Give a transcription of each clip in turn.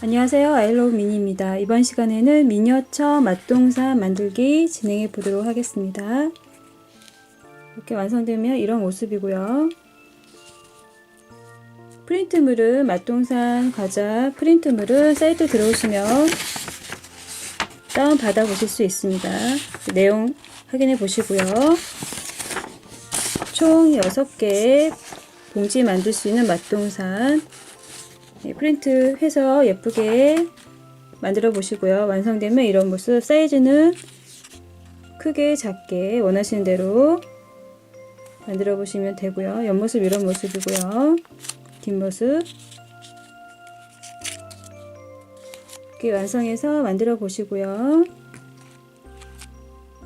안녕하세요. 아이러브 미니입니다. 이번 시간에는 미니어처 맛동산 만들기 진행해 보도록 하겠습니다. 이렇게 완성되면 이런 모습이고요. 프린트물은 맛동산 과자 프린트물은 사이트 들어오시면 다운 받아 보실 수 있습니다. 내용 확인해 보시고요. 총 6개 봉지 만들 수 있는 맛동산 프린트 해서 예쁘게 만들어 보시고요. 완성되면 이런 모습, 사이즈는 크게 작게 원하시는 대로 만들어 보시면 되고요. 옆모습 이런 모습이고요. 뒷모습 이렇게 완성해서 만들어 보시고요.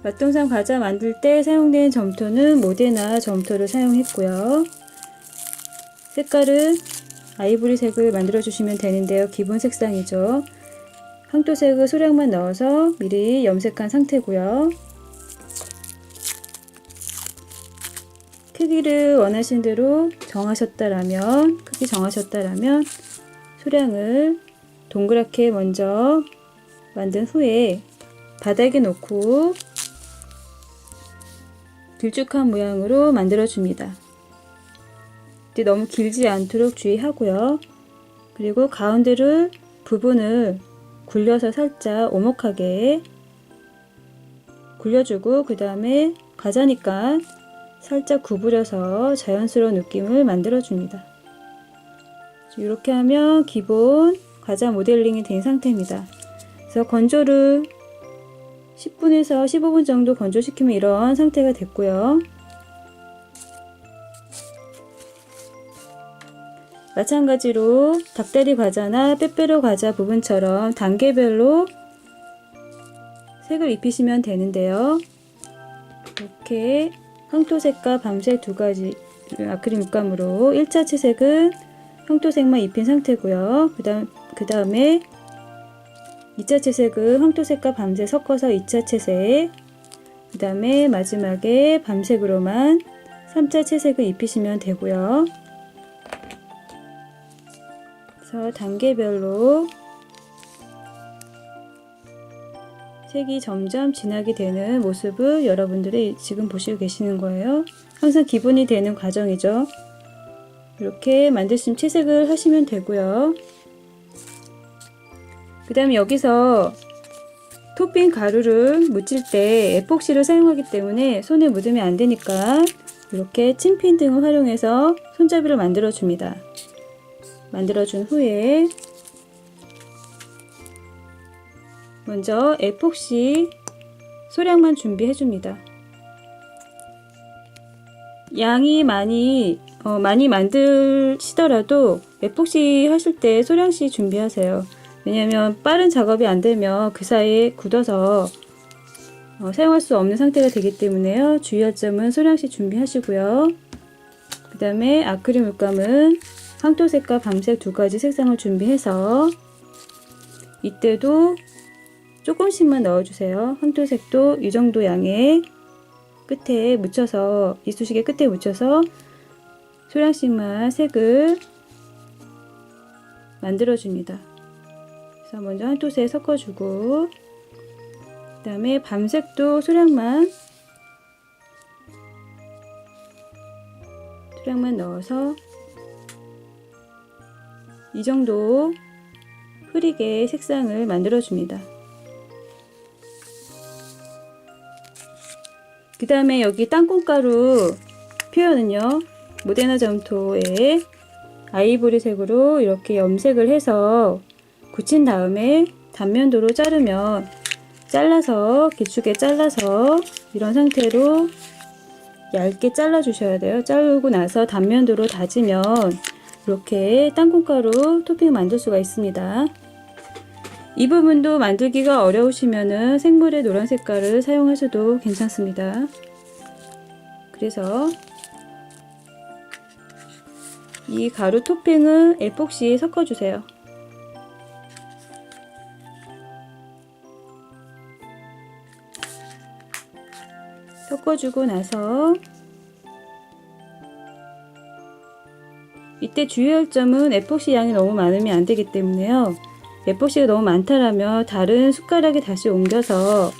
맛동산 과자 만들 때 사용된 점토는 모데나 점토를 사용했고요. 색깔은 아이보리색을 만들어 주시면 되는데요. 기본 색상이죠. 황토색을 소량만 넣어서 미리 염색한 상태고요. 크기를 원하신 대로 크기 정하셨다라면 소량을 동그랗게 먼저 만든 후에 바닥에 놓고 길쭉한 모양으로 만들어 줍니다. 너무 길지 않도록 주의하고요. 그리고 가운데를 부분을 굴려서 살짝 오목하게 굴려주고 그 다음에 과자니까 살짝 구부려서 자연스러운 느낌을 만들어 줍니다. 이렇게 하면 기본 과자 모델링이 된 상태입니다. 그래서 건조를 10분에서 15분 정도 건조시키면 이런 상태가 됐고요. 마찬가지로 닭다리 과자나 빼빼로 과자 부분처럼 단계별로 색을 입히시면 되는데요. 이렇게 황토색과 밤색 두 가지 아크릴 물감으로 1차 채색은 황토색만 입힌 상태고요. 그 다음에 2차 채색은 황토색과 밤색 섞어서 2차 채색, 그 다음에 마지막에 밤색으로만 3차 채색을 입히시면 되고요. 그래서 단계별로 색이 점점 진하게 되는 모습을 여러분들이 지금 보시고 계시는 거예요. 항상 기본이 되는 과정이죠. 이렇게 만드시면 채색을 하시면 되고요. 그 다음에 여기서 토핑 가루를 묻힐 때 에폭시를 사용하기 때문에 손에 묻으면 안 되니까 이렇게 침핀 등을 활용해서 손잡이를 만들어 줍니다. 만들어준 후에 먼저 에폭시 소량만 준비해 줍니다. 양이 많이 만드시더라도 에폭시 하실 때 소량씩 준비하세요. 왜냐하면 빠른 작업이 안 되면 그 사이에 굳어서 사용할 수 없는 상태가 되기 때문에요. 주의할 점은 소량씩 준비하시고요. 그 다음에 아크릴 물감은 황토색과 밤색 두 가지 색상을 준비해서 이때도 조금씩만 넣어주세요. 황토색도 이 정도 양의 끝에 묻혀서 이쑤시개 끝에 묻혀서 소량씩만 색을 만들어 줍니다. 그래서 먼저 황토색 섞어주고 그 다음에 밤색도 소량만 넣어서 이 정도 흐리게 색상을 만들어 줍니다. 그 다음에 여기 땅콩가루 표현은요, 모데나 점토에 아이보리색으로 이렇게 염색을 해서 굳힌 다음에 단면도로 길쭉에 잘라서 이런 상태로 얇게 잘라 주셔야 돼요. 자르고 나서 단면도로 다지면 이렇게 땅콩가루 토핑 만들 수가 있습니다. 이 부분도 만들기가 어려우시면은 생물의 노란 색깔을 사용하셔도 괜찮습니다. 그래서 이 가루 토핑을 에폭시에 섞어주세요. 섞어주고 나서 이때 주의할 점은 에폭시 양이 너무 많으면 안 되기 때문에요. 에폭시가 너무 많다라면 다른 숟가락에 다시 옮겨서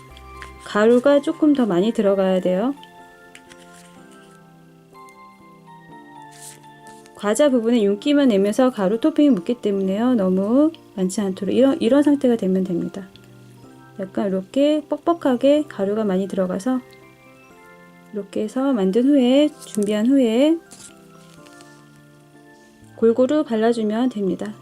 가루가 조금 더 많이 들어가야 돼요. 과자 부분에 윤기만 내면서 가루 토핑이 묻기 때문에요. 너무 많지 않도록 이런 상태가 되면 됩니다. 약간 이렇게 뻑뻑하게 가루가 많이 들어가서 이렇게 해서 만든 후에 준비한 후에 골고루 발라주면 됩니다.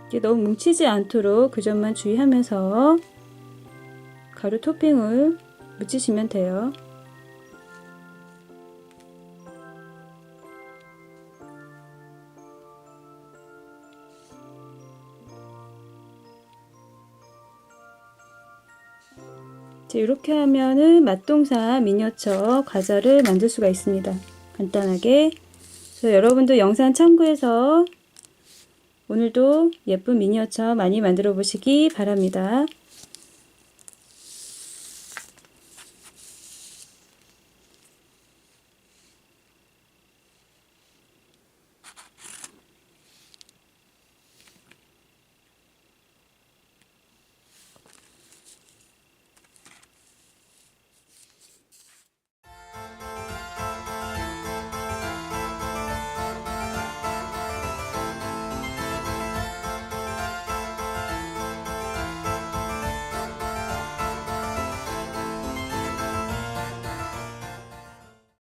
이게 너무 뭉치지 않도록 그 점만 주의하면서 가루 토핑을 묻히시면 돼요. 이렇게 하면은 맛동산 미니어처 과자를 만들 수가 있습니다. 간단하게. 그래서 여러분도 영상 참고해서 오늘도 예쁜 미니어처 많이 만들어 보시기 바랍니다.